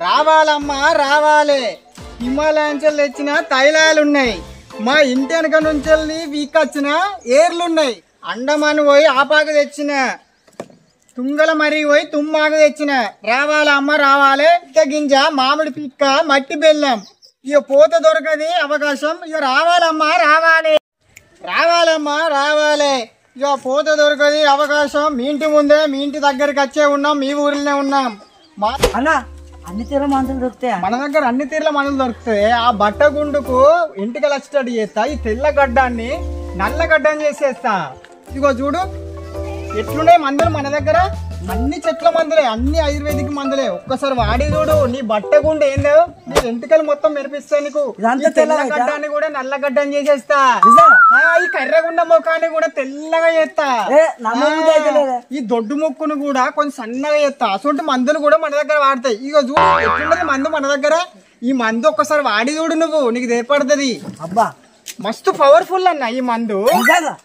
రావాలమ్మా రావాలి. హిమాలయంచల్ తెచ్చిన తైలాలున్నాయి. మా ఇంటి వెనక నుంచి వీకొచ్చిన ఏర్లున్నాయి. అండమాను పోయి ఆపాకు తెచ్చిన, తుంగల మరీ పోయి తుమ్మాకు తెచ్చిన. రావాలమ్మ రావాలి. గింజ మామిడి పిక్క మట్టి బెల్లం. ఇక పోత దొరకది అవకాశం. ఇక రావాలమ్మా రావాలి. రావాలమ్మా రావాలి. ఇక పోత దొరకది అవకాశం. మీ ఇంటి ముందే మీ ఇంటి దగ్గరికి వచ్చే ఉన్నాం. మీ ఊరిలోనే ఉన్నాం. అన్నా అన్ని తీర్ల మందులు దొరుకుతాయి మన దగ్గర. అన్ని తీర్ల మందులు దొరుకుతాయి. ఆ బట్ట గుండుకు ఇంటికి వచ్చేటట్టు చేస్తా. ఈ తెల్ల గడ్డాన్ని నల్ల గడ్డని చేసేస్తా. ఇగో చూడు ఎట్లున్నాయి మందులు మన దగ్గర. అన్ని చెట్ల మందులే, అన్ని ఆయుర్వేదిక్ మందులే. ఒక్కసారి వాడి చూడు. నీ బట్ట గుండు ఏం లేవు, నీ ఎంటికలు మొత్తం మెరిపిస్తాయి. నీకు తెల్ల గడ్డాన్ని కూడా నల్ల గడ్డని చేసేస్తా. ఈ కర్రగుండ ముఖాన్ని కూడా తెల్లగా చేస్తా. ఈ దొడ్డు ముక్కును కూడా కొంచెం సన్నగా చేస్తా. అటువంటి మందులు కూడా మన దగ్గర వాడతాయి. ఇక చూడు ఎట్లున్నది మందు మన దగ్గర. ఈ మందు ఒక్కసారి వాడి చూడు, నువ్వు నీకు ఏర్పడుతుంది. అబ్బా మస్తు పవర్ఫుల్ అన్న ఈ మందు.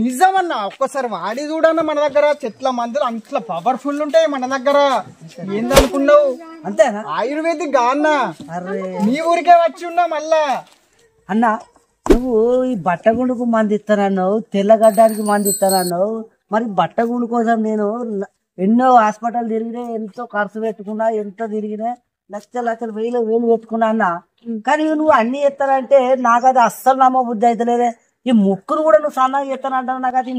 నిజమన్నా, ఒక్కసారి వాడి చూడన్న. మన దగ్గర చెట్ల మందులు అంత పవర్ఫుల్ ఉంటాయి మన దగ్గర. ఏందనుకున్నావు? అంతేనా? ఆయుర్వేదిక్ అన్న. నీ ఊరికే వచ్చి ఉన్నా మళ్ళా. అన్నా నువ్వు ఈ బట్టగుండుకు మంది ఇస్తానన్నావు, తెల్లగడ్డానికి మంది ఇస్తానన్నావు. మరి బట్టగుండు కోసం నేను ఎన్నో హాస్పిటల్ తిరిగినా, ఎంతో ఖర్చు పెట్టుకున్నా, ఎంతో తిరిగినా, లక్షలు వేలు పెట్టుకున్నా అన్నా. కానీ నువ్వు అన్ని ఎత్తానంటే నాకు అది అస్సలు నమ్మ బుద్ధి అయితలేదే. ఈ ముక్కును కూడా నువ్వు సన్నగా ఎత్తానంటావు. నాకు అది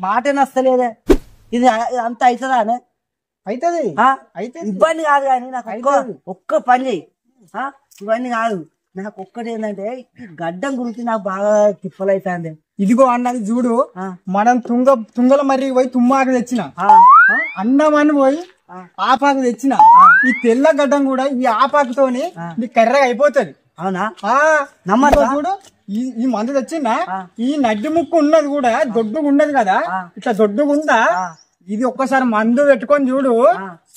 మాటే నచ్చలేదే. ఇది అంత అవుతుందా అనే? అవుతుంది. ఇబ్బంది కాదు కానీ నాకు ఒక్క పని చెయ్యి. ఇవన్నీ కాదు, నాకు ఒక్కటి ఏంటంటే ఈ గడ్డం గురించి నాకు బాగా తిప్పలైతుంది. ఇదిగో అన్నది చూడు. మనం తుంగల మర్రి పోయి తుమ్మాకు తెచ్చిన, అన్నమని పోయి ఆపాకు తెచ్చిన. ఈ తెల్ల గడ్డం కూడా ఈ ఆపాకుతోని నీ కర్రగా అయిపోతుంది. అవునా? నమ్మదు చూడు. ఈ మందు తెచ్చిన ఈ నడ్డి ముక్కు ఉన్నది కూడా దొడ్డుగా ఉన్నది కదా, ఇట్లా దొడ్డుగా ఉందా. ఇది ఒక్కసారి మందు పెట్టుకొని చూడు,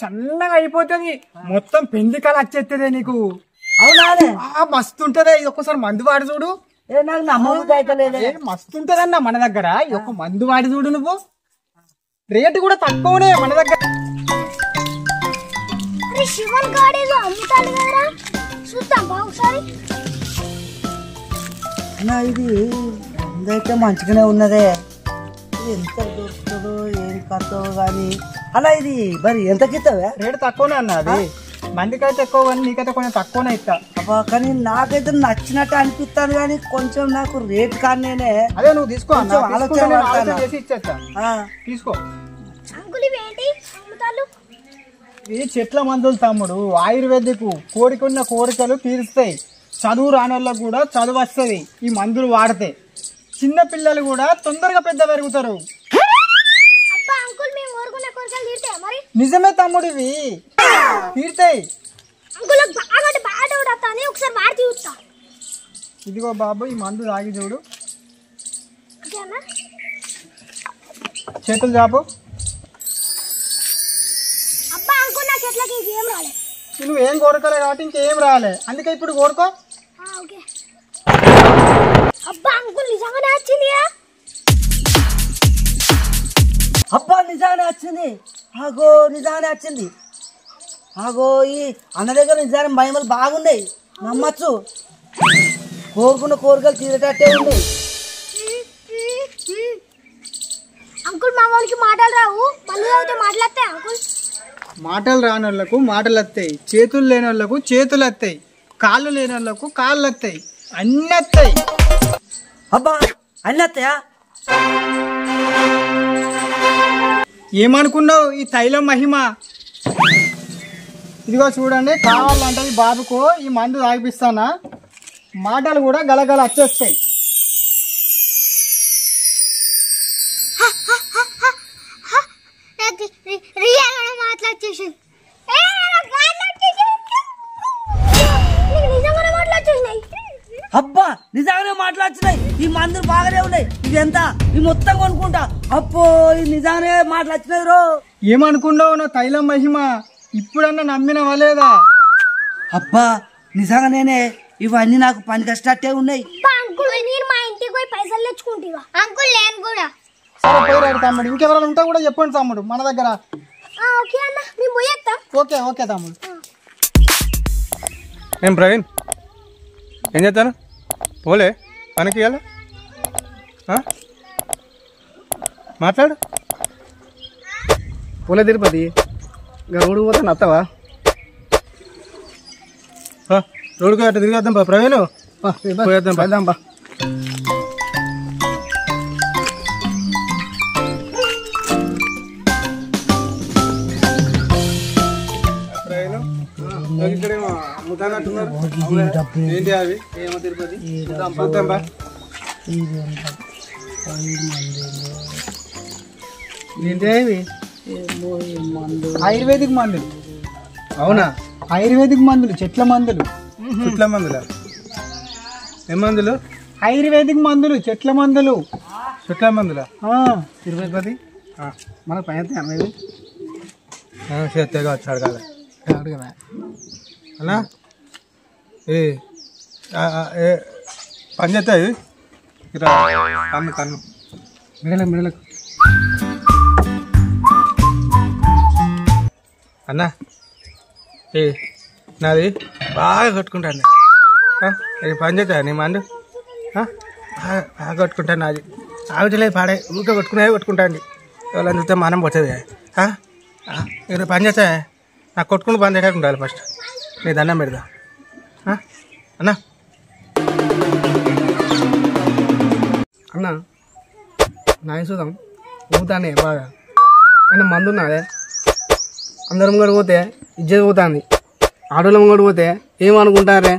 సన్నగా అయిపోతుంది. మొత్తం పెందికలు వచ్చేస్తుంది నీకు. అవునా? మస్తు ఉంటది. ఇది ఒక్కసారి మందు వాడి చూడు. నాకు నమ్మబుద్ధి అయితలేదు. మస్తు ఉంటదన్న మన దగ్గర. ఈ ఒక్క మందు వాడి చూడు నువ్వు. రేటు కూడా తక్కువనే మన దగ్గర. శివన్ గాడేదో అమ్ముతాడు కదరా, చూద్దాం ఒకసారి. ఇది అందైతే మంచిగానే ఉన్నదే. ఎంత దొరుకుతుందో ఏం కథో గాని. అలా ఇది మరి ఎంత కిత్తవే? రేటు తక్కువనే అన్న. అది మందికైతే ఎక్కువ కానీ నీకైతే కొంచెం తక్కువనే ఇస్తా. అబ్బా కానీ నాకైతే నచ్చినట్టు అనిపిస్తాను కానీ కొంచెం నాకు రేట్ కానీ. అదే నువ్వు తీసుకో, ఆలోచన చేసి ఇచ్చేస్తా. తీసుకో. ఈ చెట్ల మందులు తమ్ముడు ఆయుర్వేదిక్. కోరికున్న కోరికలు తీరుస్తాయి. చదువు రానోళ్ళకు కూడా చదువు వస్తుంది ఈ మందులు వాడితే. చిన్న పిల్లలు కూడా తొందరగా పెద్ద పెరుగుతారు. నిజమే తమ్ముడు, ఇవి తీరుతాయి. ఇదిగో బాబు ఈ మందు తాగి చూడు. చేతులు చాపు. నువ్వేం కోరుకోలే కాబట్టి ఇంకేం రాలే, అందుకే ఇప్పుడు కోరుకో. అబ్బా నిజంగానే వచ్చింది. ఆగో నిజంగానే వచ్చింది. ఆగో ఈ అన్న దగ్గర నిజాన్ని మహిమలు బాగున్నాయి, నమ్మచ్చు. కోరుకున్న కోరికలు తీరేటట్టే ఉన్నాయి. అంకుల్ మా వాళ్ళకి మాటలు రావు, మళ్ళీ మాట్లాడతాయి అంకుల్. మాటలు రాని వాళ్ళకు మాటలు వస్తాయి, చేతులు లేని వాళ్ళకు చేతులు వస్తాయి, కాళ్ళు లేని వాళ్ళకు కాళ్ళు వస్తాయి, అన్ని వస్తాయి. అబ్బా అన్ని వస్తాయా? ఏమనుకున్నావు ఈ తైలం మహిమ? ఇదిగో చూడండి, కావాలంటే ఈ బాబుకు ఈ మందు తాగిపిస్తానా, మాటలు కూడా గలగల వచ్చేస్తాయి. అబ్బా నిజంగానే మాట్లాడుతున్నాయి. ఈ మందులు బాగానే ఉన్నాయి. ఇది ఎంత? ఈ మొత్తం కొనుక్కుంటా. అప్పో ఈ నిజంగానే మాట్లాడుతున్నాయి రో. ఏమనుకున్నావు నా తైలం మహిమ? ఇప్పుడన్నా నమ్మినవా లేదా? అబ్బా నిజంగానే ఇవన్నీ నాకు పని కష్టట్టే ఉన్నాయి. మా ఇంటికి పోయి పైసలు తెచ్చుకుంటా అంకుల్. నేను కూడా తమ్ముడు ఇంకెవరైనా ఉంటా కూడా చెప్పండి తమ్ముడు మన దగ్గర. ఓకే అన్న, మేము పోయేస్తాం. ఓకే ఓకే తమ్ముడు. ఏం ప్రవీణ్ ఏం చేస్తాను పోలే పనికి ఇవ్వాలా మాట్లాడు. పోలే తిరుపతి రోడ్డు పోతాను వస్తావా? రోడ్డుకి అట్లా తిరిగేద్దాం బా ప్రవీణ్, పోయేద్దాం వెళ్దాం బా. ఇక్కడేమో అమ్ముతానంటున్నారు. ఏంటి అవి? ఏమో తిరుపతి చూద్దాం బా. ఏంటి అవి? ఆయుర్వేదిక్ మందులు. అవునా? ఆయుర్వేదిక్ మందులు, చెట్ల మందులు. చెట్ల మందులా? ఏం మందులు? ఆయుర్వేదిక్ మందులు, చెట్ల మందులు. చెట్ల మందులా? తిరుపతి మన పైన అనేది చేత్తేగా వచ్చి అడగాలి కదా అన్నా. ఏ పని చేస్తాయి కన్ను కన్ను మిడలకు అన్నా. ఏ నాది బాగా కొట్టుకుంటాను. పని చేస్తా నీ మందు బాగా కొట్టుకుంటాను. నాది ఆవిడలేదు పాడే ఊరికే కొట్టుకుంటాండి. ఎవరైనా చూస్తే మనం పోతుంది. మీరు పని చేస్తా నాకు కొట్టుకుంటూ పని చేయడానికి ఉండాలి. ఫస్ట్ నీ దండం పెడదా అన్నా. అన్న నాయ చూద్దాం ఊతానే బాగా అయినా మందు ఉన్నదే. అందరం కూడా పోతే ఇజ్జత్ పోతుంది. ఆడోళ్ళం కూడా పోతే ఏమనుకుంటారే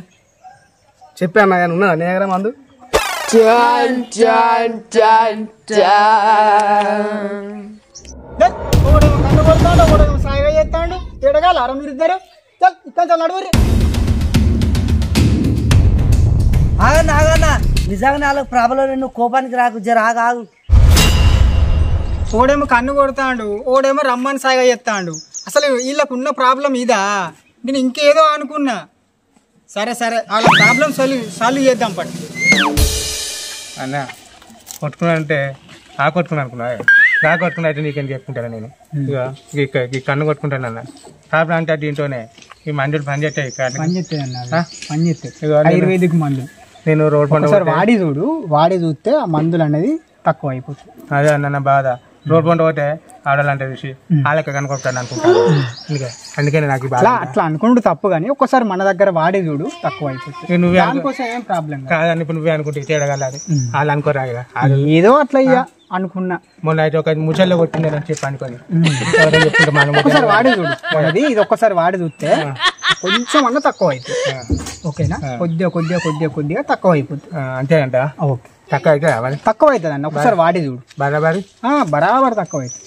చెప్పా అన్న. కానీ ఉన్నదా నీ దగ్గర మందు? ఎడగాల మీరిద్దరు ఇక్కడ నడువురి. ఆగన్నా ఆగన్నా, నిజంగా నాలుగు ప్రాబ్లం. నువ్వు కోపానికి రాకు, జర ఆగు. ఓడేమో కన్ను కొడతాడు, ఓడేమో రమ్మని సాయిగా చేస్తాడు. అసలు వీళ్ళకు ఉన్న ప్రాబ్లం ఇదా? నేను ఇంకేదో అనుకున్నా. సరే సరే వాళ్ళ ప్రాబ్లం సాల్వ్ చేద్దాం పట్టు. అన్న కొట్టుకున్నా అంటే కొట్టుకున్నా అనుకున్నా. కొట్టుకున్నా అయితే నీకేం చెప్పుకుంటాను నేను. ఇక ఈ కన్ను కొట్టుకుంటాను అన్న. ప్రాబ్లం అంటే దీంట్లోనే ఈ మందులు పని చేస్తాయి. పని చేస్తాయి ఆయుర్వేదిక్ మందు. నేను రోడ్ పంట వాడి చూడు, వాడి చూస్తే ఆ మందులు అనేది తక్కువ అయిపోతుంది. అదే అన్న బాధ. రోడ్ పంట పోతే ఆడాలంటే చూసి వాళ్ళకి కనుకొస్తాను అనుకుంటాను. అందుకని నాకు అట్లా అనుకుంటూ తప్పు, కానీ ఒక్కసారి మన దగ్గర వాడి చూడు తక్కువ అయిపోతుంది. నువ్వే దానికోసం ఏం ప్రాబ్లం కాదని ఇప్పుడు నువ్వే అనుకుంటే తేడగలది. వాళ్ళు అనుకోరా ఏదో అట్లా అనుకున్నా. మొన్న అయితే ఒక ముచ్చల్లో కొట్టింది అని చెప్పి అనుకోని చెప్పుకుంటే మనం ఒకసారి వాడి చూడు. అది ఇది ఒక్కసారి వాడి చూస్తే కొంచెం అన్న తక్కువ అవుతుంది. ఓకేనా? కొద్దిగా కొద్దిగా కొద్దిగా కొద్దిగా తక్కువ అయిపోతుంది. అంతేనంట? ఓకే. తక్కువ అయితే తక్కువ అవుతుంది అన్న. ఒకసారి వాడి చూడు. బరాబరి బరాబర్ తక్కువ అవుతుంది.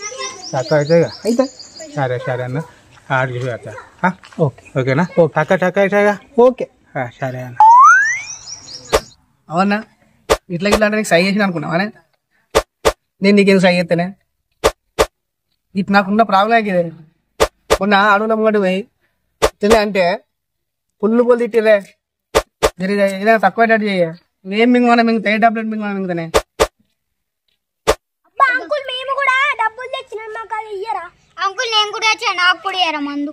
తక్కువ అయితే అయితే సరే సరే అన్న. ఆడు చూసి ఓకే ఓకేనా? తక్కువ అవుతాయిగా. ఓకే సరే అన్న. అవునా? ఇట్లా ఇట్లా అంటే నీకు సై చేసిన అనుకున్నావానే? నేను నీకేందుకు సై చేస్తానే? ఇటు నాకున్న ప్రాబ్లం ఇదే. మొన్న అడవుల ముంగడు పోయి తినే అంటే పుల్లు పొల్లు తిట్టిరే. ఏదైనా తక్కువ చెయ్య. ఏం మింగమన్నా మింగుతా, ఏ టాబ్లెట్ మింగమన్నా మింగుతానే. అంకుల్ మేము కూడా డబ్బులు తెచ్చినాం, మాకు అది ఇయ్యరా? అంకుల్ నేను కూడా తెచ్చా, నాకు కూడా ఇయ్యరా మందు?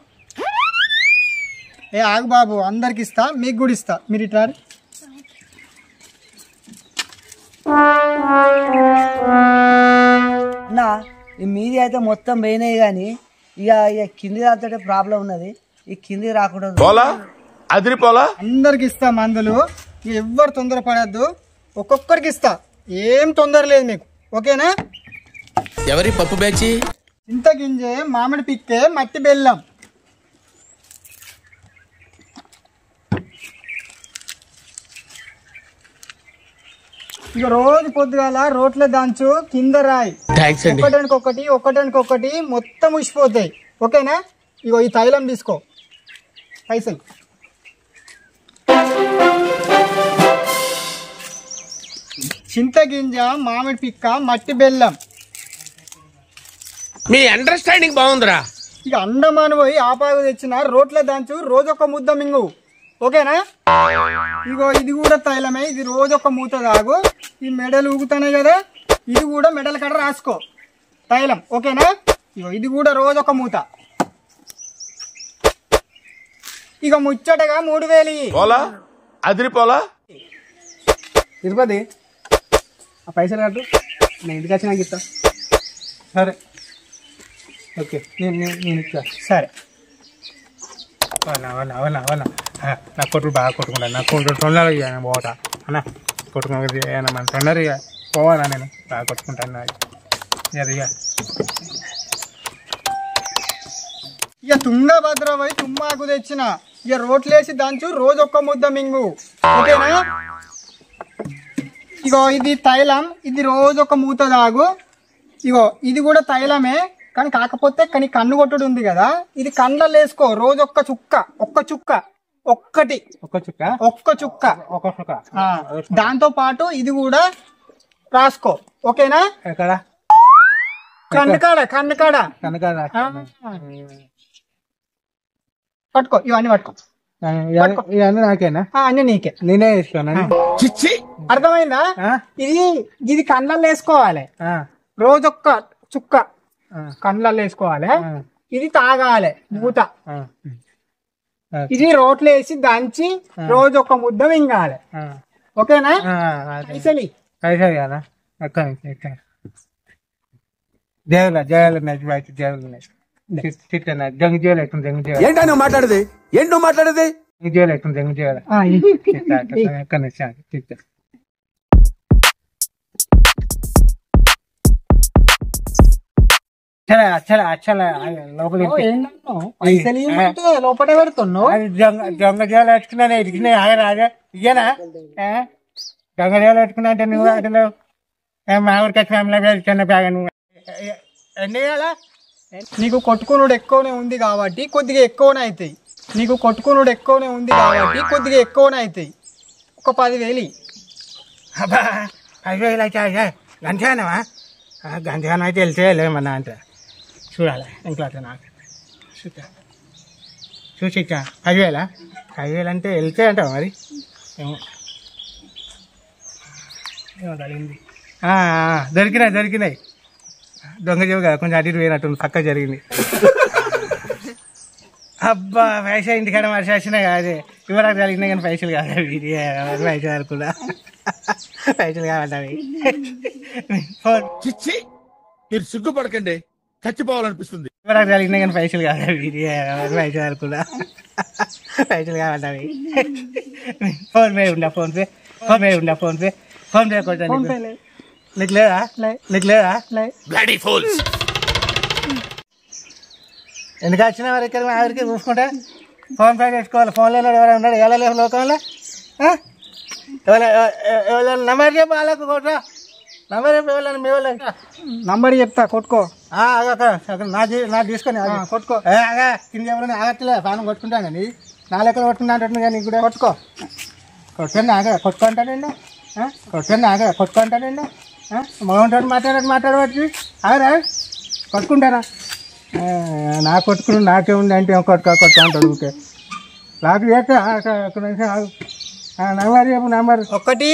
ఆగు బాబు, అందరికి ఇస్తా, మీకు కూడా ఇస్తా. మీరు ఇట్లా అన్నా. ఈ మీది అయితే మొత్తం పోయినాయి, కానీ ఇక కింది రాతే ప్రాబ్లం ఉన్నది. ఈ కింది రాకుండా అందరికి ఇస్తా మందులు. ఎవ్వరు తొందర పడద్దు, ఒక్కొక్కరికి ఇస్తా. ఏం తొందర లేదు మీకు. ఓకేనా? ఎవరి పప్పు బ్యాచి? చింతగింజే, మామిడి పిక్కే, మట్టి బెల్లం. ఇక రోజు పొద్దుగాల రోట్ల దంచు, కింద రాయి. ఒకటానికొకటి మొత్తం ఉసిపోతాయి. ఓకేనా? ఇగో ఈ తైలం తీసుకో, పైసలు. చింతగింజ, మామిడి పిక్క, మట్టి బెల్లం. మీ అండర్స్టాండింగ్ బాగుందిరా. ఇక అండమాను పోయి ఆపాకు తెచ్చిన రోట్ల దంచు, రోజొక ముద్ద మింగు. ఓకేనా? ఇగో ఇది కూడా తైలమే. ఇది రోజొక మూత తాగు. ఈ మెడలు ఊగుతానే కదా, ఇది కూడా మెడల కడ రాసుకో తైలం. ఓకేనా? ఇగో ఇది కూడా రోజొక మూత. ఇక ముచ్చటగా 3000 పోలా అదిరిపోలా. తిరుపతి ఆ పైసలు కట్టు, నేను ఇంటికి వచ్చి నాకు ఇస్తా. సరే ఓకే, నేను ఇస్తా. సరే అవునా నా కొట్టుడు బాగా కొట్టుకుంటాను. నా తొందరగా ఇక పోతా అన్న, కొట్టుకున్నా మన తొందరగా ఇక పోవాలా, నేను బాగా కొట్టుకుంటాను. ఇక తుంగభద్ర పోయి తుమ్మాకు తెచ్చిన, ఇక రోట్లేసి దంచు, రోజు ఒక్క ముద్ద మింగు. ఓకేనా? ఇగో ఇది తైలం, ఇది రోజు ఒక మూత తాగు. ఇగో ఇది కూడా తైలమే, కానీ కాకపోతే కానీ కన్ను కొట్టుడు ఉంది కదా, ఇది కండ్లలో వేసుకో. రోజు ఒక్క చుక్క ఒక్కటి ఒక్క చుక్క. దాంతో పాటు ఇది కూడా రాసుకో. ఓకేనా? ఎక్కడ? కన్ను కాడ పట్టుకో. ఇవన్నీ పట్టుకో. ఇవన్నీ నాకేనా? అన్ని నీకే, నేనే వేసుకోను. అర్థమైందా? ఇది కళ్ళల్లో వేసుకోవాలి, రోజొక్క చుక్క కళ్ళల్లో వేసుకోవాలి. ఇది తాగాలి మూత. ఇది రోట్లో వేసి దంచి రోజు ఒక ముద్ద మింగాలి. ఓకేనా? పైసలు ఏంటా నువ్వు మాట్లాడేది? ఏంటి నువ్వు మాట్లాడేది? లోపల పెడుతున్నావు. దొంగ జోలు పెట్టుకున్నా ఇడికినా ఆగరాగా ఇయ్యనా? దొంగ జోలు పెట్టుకున్నా అంటే నువ్వు అసలు మా ఊరికి ఫ్యామిలీ చిన్న బ్యాగ్ నువ్వు ఎన్ని వేయాలా? నీకు కొట్టుకునుడు ఎక్కువనే ఉంది కాబట్టి కొద్దిగా ఎక్కువనే అవుతాయి. ఒక 10,000. అబ్బా 10,000 అయితే గంజానవా? గంజానం అయితే వెళ్తేమన్నా అంటే చూడాలి ఇంట్లో నాకు చూసి 10,000 అంటే వెళ్తే అంటావు మరి. దొరికినాయి దొంగ చెవు కదా, కొంచెం అటు ఇటు పోయినట్టు పక్క జరిగింది. అబ్బా పైసా ఇంటికాడ మనిషి వచ్చినాయి కాదు, ఇవ్వడానికి జరిగినాయి కానీ పైసలు కాదు. పైసలు అనుకున్నా పైసలు కావాలి. చిచ్చి, మీరు సిగ్గుపడకండి, చచ్చిపోవాలనిపిస్తుంది. ఇవ్వడానికి జరిగినాయి కానీ పైసలు కాదు. పైసలు అనుకున్నా పైసలు కావాలి. ఫోన్ పే ఉందా? ఫోన్ పే కొట్టాను. నీకు లేదా? Bloody fools. ఎందుకు వచ్చినా మరి ఇక్కడ ఆవిరికి చూసుకుంటా ఫోన్ పే చేసుకోవాలి. ఫోన్లో ఎవరైనా ఉన్నాడు ఎలా లేవు లోకంలో? ఎవరైనా నంబర్ చెప్పు, వాళ్ళకు కొట్టరా నంబర్ చెప్పు. ఎవరైనా మీ వాళ్ళకి నంబర్ చెప్తా, కొట్టుకో. నా తీసుకొని కొట్టుకో. కింద ఎవరైనా ఆగట్లే, పానం కొట్టుకుంటానండి. నా లెక్కలు కొట్టుకుంటా కానీ కూడా కొట్టుకుంటానండి. మగంతో మాట్లాడవచ్చు. ఆగరా కొట్టుకుంటారా? నా కొట్టుకుని నాకే ఉంది అంటే కొట్టుకో అంటాడు. ఓకే నాకు చేస్తా. నంబర్ చెప్పు. నంబర్ 1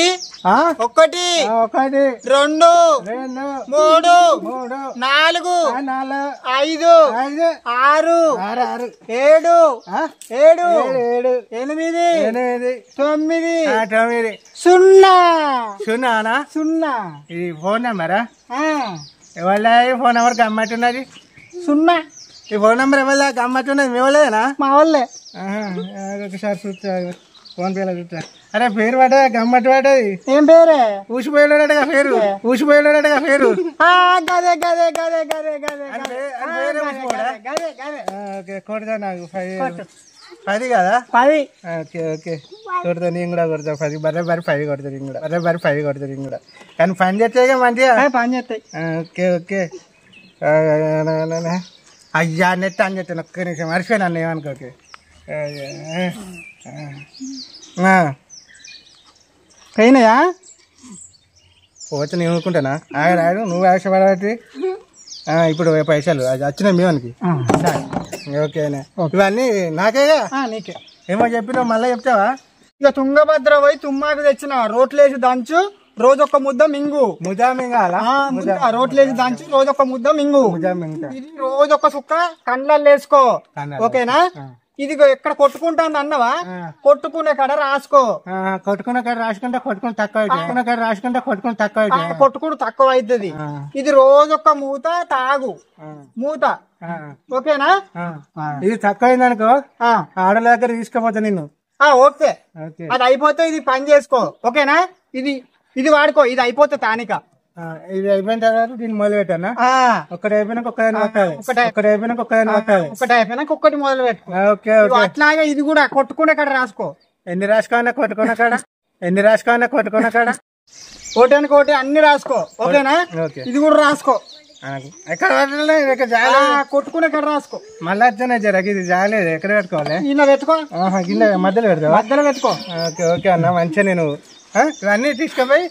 1 1 2 2 3 4 4 5 6 7 7 8 9 0. ఇది ఫోన్ నెంబరా? ఎవరి ఫోన్ నెంబర్ గమ్మట్టున్నది? 0. ఈ ఫోన్ నెంబర్ ఎవరి గమ్మట్టున్నది? మీ వాళ్ళేనా? మా వాళ్ళే. ఒకసారి చూస్తా, ఫోన్ పేలో చూస్తా. అరే పేరు పడ్డా, గమ్మట్టు పడ్డది. ఏం పేరే? ఊసిపోయాడగా పేరు. కొడతా నాకు 10 కదా? 10. ఓకే కొడతా, నేను కూడా కొడతా 10. బర్రె 10 కొడతా నేను కూడా. బర్రె 10 కొడతా నేను కూడా. కానీ పని చేస్తాయిగా మంచిగా పని చేస్తాయి. ఓకే అయ్యా నెట్ అని చెప్తాను. ఒక్క నిమిషం మర్చిపోయినా నన్ను ఏమనుకోకే. అయినాయా? పోతే నేను ఊరుకుంటానా? ఆగరాడు, నువ్వు ఆశపడబట్టి. ఇప్పుడు పైసలు అది వచ్చినాయి మేమనికి. ఓకేనా? ఇవన్నీ నాకేగా? నీకే. ఏమో చెప్పినావు, మళ్ళీ చెప్తావా? ఇక తుంగభద్ర పోయి తుమ్మాకు తెచ్చిన, రోట్లేసి దంచు, రోజొక్క ముద్ద మింగు. ముజా మింగాలా? రోట్లేసి దంచు, రోజొక్క ముద్ద మింగు. ఇది రోజొక్క సుక్క కండ్లల్లో వేసుకో. ఓకేనా? ఇదిగో ఎక్కడ కొట్టుకుంటాను అన్నవా కొట్టుకునే కాడ రాసుకో. కొట్టుకున్న కాడ రాసుకుంటే కొట్టుకుని తక్కువ కొట్టుకున్న కాడ రాసుకుంటే కొట్టుకుని తక్కువ కొట్టుకుడు తక్కువ అవుతుంది. ఇది రోజొక్క మూత తాగు మూత. ఓకేనా? ఇది తక్కువ అయిందనుకో ఆడల దగ్గర తీసుకోపోతా నిన్ను. ఓకే అది అయిపోతే ఇది పని చేసుకో. ఓకేనా? ఇది వాడుకో. ఇది అయిపోతే తానిక. ఇది అయిపోయిన తర్వాత దీన్ని మొదలు పెట్టానా? ఒకటి అయిపోయినాక ఒక్కదాన్ని పట్టాలి. ఒకటి అయిపోయినాక ఒక్కదాన్ని పట్టాలి. ఒకటి అయిపోయినాక ఒక్కటి మొదలు పెట్టుకో. ఓకే. అట్లాగే ఇది కూడా కొట్టుకునే కాడ రాసుకో. ఎన్ని రాసుకోవాలన్నా కొట్టుకున్న కాడ ఎన్ని రాసుకోవాలన్నా కొట్టుకున్న కాడ కోటి కోటి అన్ని రాసుకో. ఓకేనా? ఇది కూడా రాసుకో. ఎక్కడ కొట్టుకునే కాడ రాసుకో. మళ్ళీ వచ్చానే జరగ ఇది జాలేదు. ఎక్కడ పెట్టుకోవాలి? ఇలా పెట్టుకో. గిన్నె మధ్యలో పెడతావా? మధ్యలో పెట్టుకో. ఓకే ఓకే అన్న మంచిగా. నేను ఇవన్నీ తీసుకుపోయి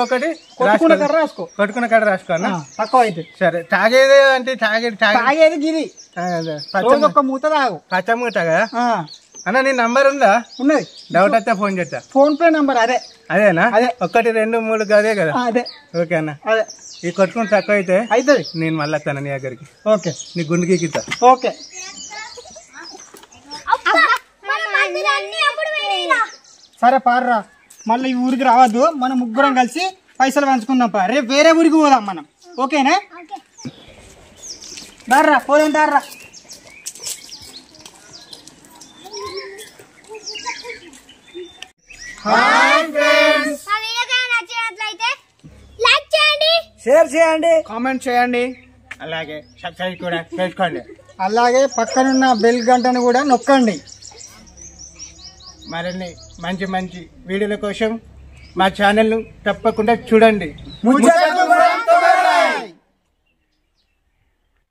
ఒకటి కొట్టుకునే కాడ రాసుకో. కొట్టుకున్న కాడ రాసుకో అన్న. తక్కువ అయితే సరే. తాగేది అంటే తాగేది గిరి ఒక్క మూత తాగు. పచ్చమూత కదా అన్న. నీ నంబర్ ఉందా? ఉన్నది. డౌట్ వస్తే ఫోన్ చేస్తా. ఫోన్ పే నంబర్ అదేనా? అదే. 1 2 3 అదే కదా? అదే. ఓకే అన్న. అదే. ఈ కొట్టుకుని తక్కువ అయితే అవుతుంది. నేను మళ్ళీ వస్తాను నీ దగ్గరికి. ఓకే. నీ గుండెకి గిత్తా. ఓకే. సరే పార్రా. మళ్ళీ ఈ ఊరికి రావద్దు. మనం ముగ్గురం కలిసి పైసలు పంచుకుందాం. రేపు వేరే ఊరికి పోదాం మనం. ఓకేనా? దార్రా పోదాం. దార్రా. నచ్చినట్లయితే లైక్ చేయండి, షేర్ చేయండి, కామెంట్ చేయండి. అలాగే సబ్స్క్రైబ్ కూడా చేసుకోండి. అలాగే పక్కనున్న బెల్ గంటను కూడా నొక్కండి. మరిన్ని మంచి మంచి వీడియోల కోసం మా ఛానల్ను తప్పకుండా చూడండి. ముచ్చట్లు